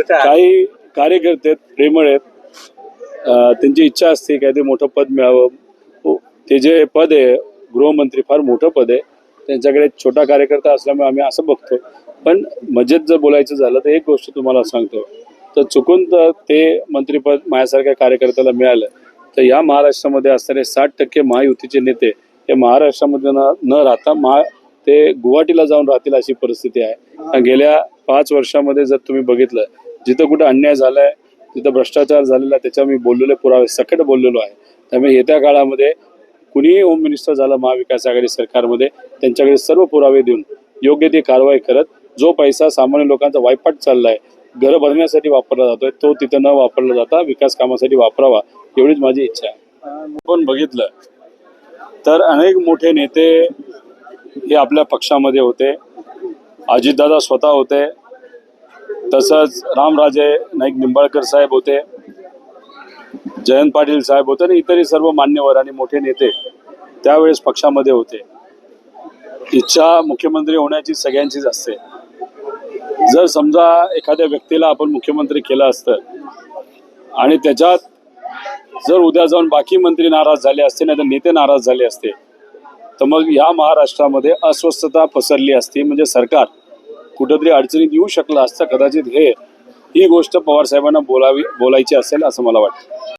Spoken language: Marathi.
काही कार्यकर्ते प्रेमळ आहेत, त्यांची इच्छा असते काय ते मोठं पद मिळावं. ते जे पद आहे गृहमंत्री फार मोठं पद आहे, त्यांच्याकडे छोटा कार्यकर्ता असल्यामुळे आम्ही असं बघतो. पण मजेत जर बोलायचं झालं तर एक गोष्ट तुम्हाला सांगतो, तर चुकून तर ते मंत्रिपद माझ्यासारख्या कार्यकर्त्याला मिळालं तर या महाराष्ट्रामध्ये असणारे 60% महायुतीचे नेते हे महाराष्ट्रामध्ये न राहता ते गुवाहाटीला जाऊन राहतील अशी परिस्थिती आहे. गेल्या 5 वर्षामध्ये जर तुम्ही बघितलं, जिथं कुठं अन्याय झालाय, तिथं भ्रष्टाचार झालेला, त्याच्यावर मी बोललेले पुरावे सकट बोललेलो आहे. त्यामुळे येत्या काळामध्ये कुणीही होम मिनिस्टर झालं महाविकास आघाडी सरकारमध्ये, त्यांच्याकडे सर्व पुरावे देऊन योग्य ती कारवाई करत जो पैसा सामान्य लोकांचा वायपाट चाललाय, घरं भरण्यासाठी वापरला जातोय, तो तिथं न वापरला जाता विकास कामासाठी वापरावा, एवढीच माझी इच्छा आहे. आपण बघितलं तर अनेक मोठे नेते हे आपल्या पक्षामध्ये होते. अजितदादा स्वतः होते, तसंच रामराजे नाईक निंबाळकर साहेब होते, जयंत पाटील साहेब होते आणि इतरही सर्व मान्यवर आणि मोठे नेते त्यावेळेस पक्षामध्ये होते. इच्छा मुख्यमंत्री होण्याची सगळ्यांचीच असते. जर समजा एखाद्या व्यक्तीला आपण मुख्यमंत्री केलं असतं आणि त्याच्यात जर उद्या जाऊन बाकी मंत्री नाराज झाले असते, नाही तर नेते नाराज झाले असते, तर मग या महाराष्ट्रामध्ये अस्वस्थता पसरली असती. म्हणजे सरकार कुठंतरी अडचणीत येऊ शकलं असतं कदाचित. ही गोष्ट पवार साहेबांना बोलायची असेल असं मला वाटतं.